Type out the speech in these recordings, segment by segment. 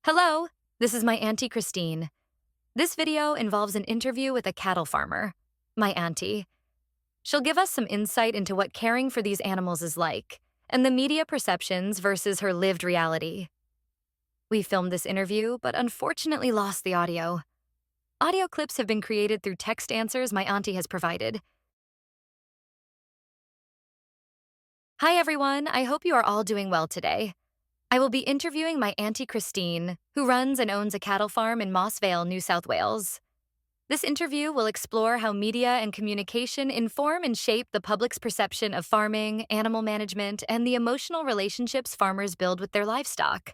Hello, this is my Auntie Christine. This video involves an interview with a cattle farmer, my auntie. She'll give us some insight into what caring for these animals is like, and the media perceptions versus her lived reality. We filmed this interview, but unfortunately lost the audio. Audio clips have been created through text answers my auntie has provided. Hi everyone, I hope you are all doing well today. I will be interviewing my Auntie Christine, who runs and owns a cattle farm in Moss Vale, New South Wales. This interview will explore how media and communication inform and shape the public's perception of farming, animal management, and the emotional relationships farmers build with their livestock.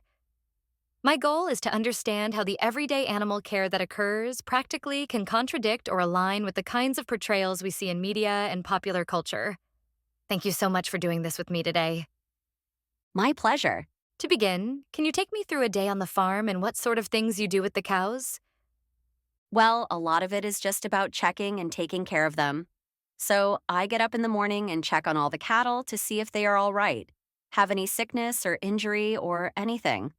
My goal is to understand how the everyday animal care that occurs practically can contradict or align with the kinds of portrayals we see in media and popular culture. Thank you so much for doing this with me today. My pleasure. To begin, can you take me through a day on the farm and what sort of things you do with the cows? Well, a lot of it is just about checking and taking care of them. So I get up in the morning and check on all the cattle to see if they are all right, have any sickness or injury or anything.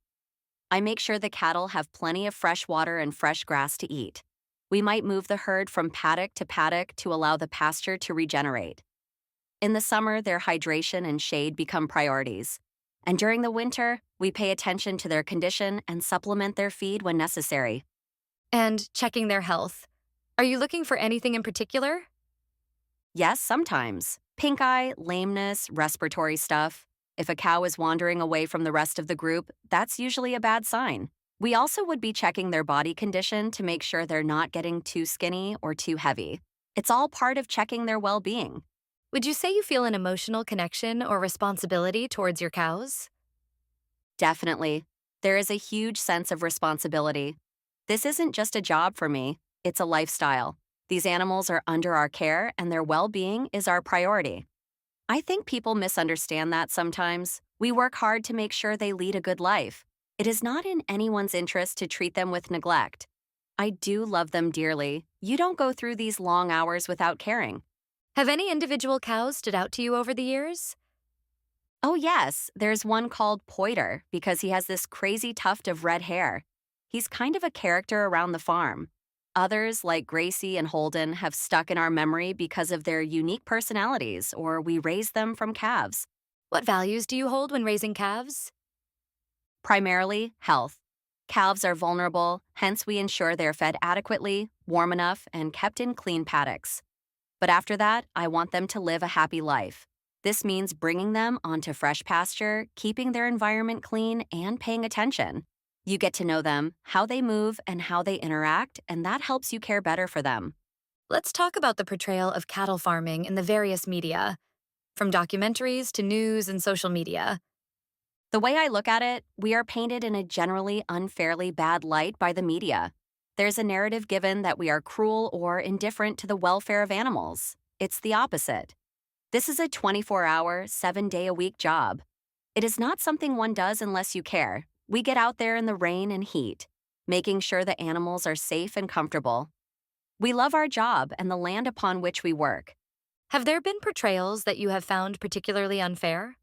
I make sure the cattle have plenty of fresh water and fresh grass to eat. We might move the herd from paddock to allow the pasture to regenerate. In the summer, their hydration and shade become priorities. And during the winter, we pay attention to their condition and supplement their feed when necessary. And checking their health. Are you looking for anything in particular? Yes, sometimes. Pink eye, lameness, respiratory stuff. If a cow is wandering away from the rest of the group, that's usually a bad sign. We also would be checking their body condition to make sure they're not getting too skinny or too heavy. It's all part of checking their well-being. Would you say you feel an emotional connection or responsibility towards your cows? Definitely. There is a huge sense of responsibility. This isn't just a job for me, it's a lifestyle. These animals are under our care and their well-being is our priority. I think people misunderstand that sometimes. We work hard to make sure they lead a good life. It is not in anyone's interest to treat them with neglect. I do love them dearly. You don't go through these long hours without caring. Have any individual cows stood out to you over the years? Oh yes, there's one called Poiter because he has this crazy tuft of red hair. He's kind of a character around the farm. Others, like Gracie and Holden, have stuck in our memory because of their unique personalities, or we raised them from calves. What values do you hold when raising calves? Primarily, health. Calves are vulnerable, hence we ensure they're fed adequately, warm enough, and kept in clean paddocks. But after that, I want them to live a happy life. This means bringing them onto fresh pasture, keeping their environment clean, and paying attention. You get to know them, how they move, and how they interact, and that helps you care better for them. Let's talk about the portrayal of cattle farming in the various media, from documentaries to news and social media. The way I look at it, we are painted in a generally unfairly bad light by the media. There's a narrative given that we are cruel or indifferent to the welfare of animals. It's the opposite. This is a 24-hour, 7-day-a-week job. It is not something one does unless you care. We get out there in the rain and heat, making sure the animals are safe and comfortable. We love our job and the land upon which we work. Have there been portrayals that you have found particularly unfair?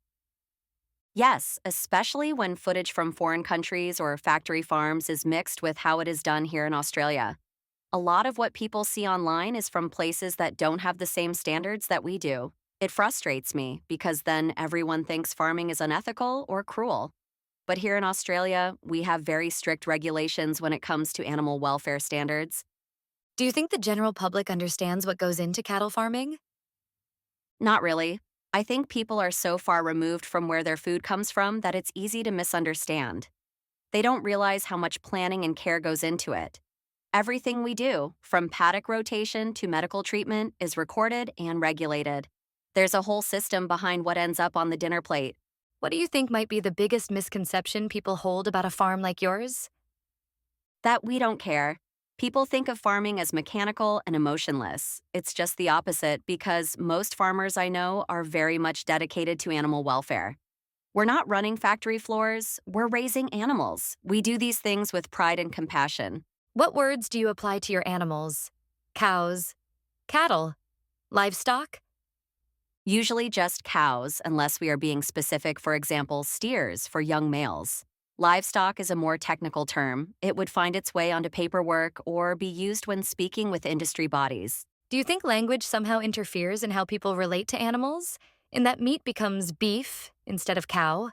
Yes, especially when footage from foreign countries or factory farms is mixed with how it is done here in Australia. A lot of what people see online is from places that don't have the same standards that we do. It frustrates me because then everyone thinks farming is unethical or cruel. But here in Australia, we have very strict regulations when it comes to animal welfare standards. Do you think the general public understands what goes into cattle farming? Not really. I think people are so far removed from where their food comes from that it's easy to misunderstand. They don't realize how much planning and care goes into it. Everything we do, from paddock rotation to medical treatment, is recorded and regulated. There's a whole system behind what ends up on the dinner plate. What do you think might be the biggest misconception people hold about a farm like yours? That we don't care. People think of farming as mechanical and emotionless. It's just the opposite because most farmers I know are very much dedicated to animal welfare. We're not running factory floors, we're raising animals. We do these things with pride and compassion. What words do you apply to your animals? Cows, cattle, livestock? Usually just cows, unless we are being specific, for example, steers for young males. Livestock is a more technical term. It would find its way onto paperwork or be used when speaking with industry bodies. Do you think language somehow interferes in how people relate to animals? In that meat becomes beef instead of cow?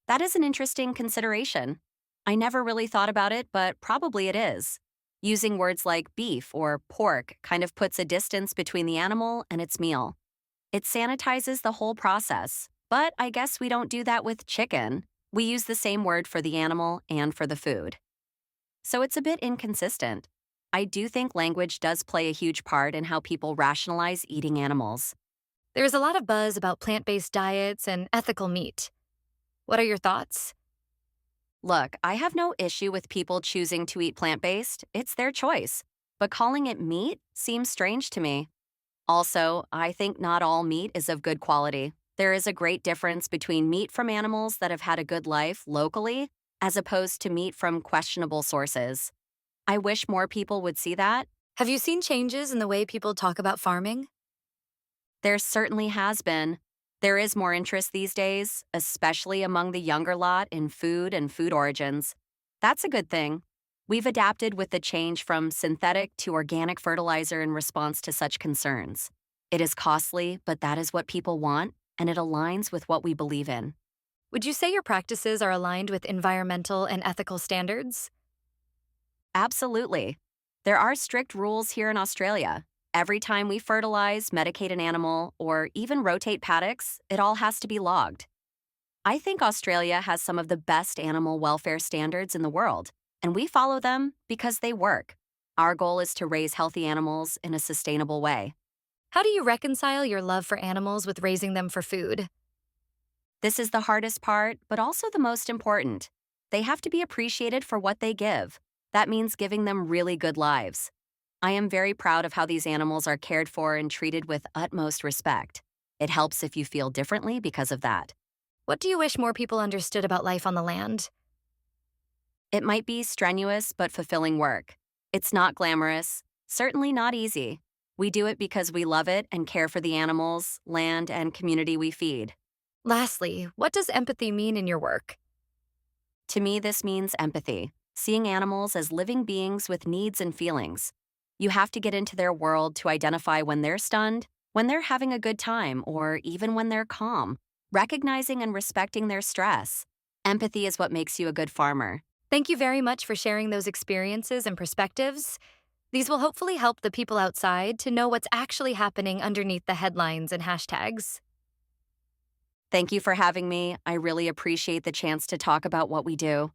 That is an interesting consideration. I never really thought about it, but probably it is. Using words like beef or pork kind of puts a distance between the animal and its meal. It sanitizes the whole process, but I guess we don't do that with chicken. We use the same word for the animal and for the food. So it's a bit inconsistent. I do think language does play a huge part in how people rationalize eating animals. There is a lot of buzz about plant based diets and ethical meat. What are your thoughts? Look, I have no issue with people choosing to eat plant based, it's their choice. But calling it meat seems strange to me. Also, I think not all meat is of good quality. There is a great difference between meat from animals that have had a good life locally as opposed to meat from questionable sources. I wish more people would see that. Have you seen changes in the way people talk about farming? There certainly has been. There is more interest these days, especially among the younger lot in food and food origins. That's a good thing. We've adapted with the change from synthetic to organic fertilizer in response to such concerns. It is costly, but that is what people want, and it aligns with what we believe in. Would you say your practices are aligned with environmental and ethical standards? Absolutely. There are strict rules here in Australia. Every time we fertilize, medicate an animal, or even rotate paddocks, it all has to be logged. I think Australia has some of the best animal welfare standards in the world, and we follow them because they work. Our goal is to raise healthy animals in a sustainable way. How do you reconcile your love for animals with raising them for food? This is the hardest part, but also the most important. They have to be appreciated for what they give. That means giving them really good lives. I am very proud of how these animals are cared for and treated with utmost respect. It helps if you feel differently because of that. What do you wish more people understood about life on the land? It might be strenuous but fulfilling work. It's not glamorous, certainly not easy. We do it because we love it and care for the animals, land, and community we feed. Lastly, what does empathy mean in your work? To me, this means empathy, seeing animals as living beings with needs and feelings. You have to get into their world to identify when they're stunned, when they're having a good time, or even when they're calm, recognizing and respecting their stress. Empathy is what makes you a good farmer. Thank you very much for sharing those experiences and perspectives. These will hopefully help the people outside to know what's actually happening underneath the headlines and hashtags. Thank you for having me. I really appreciate the chance to talk about what we do.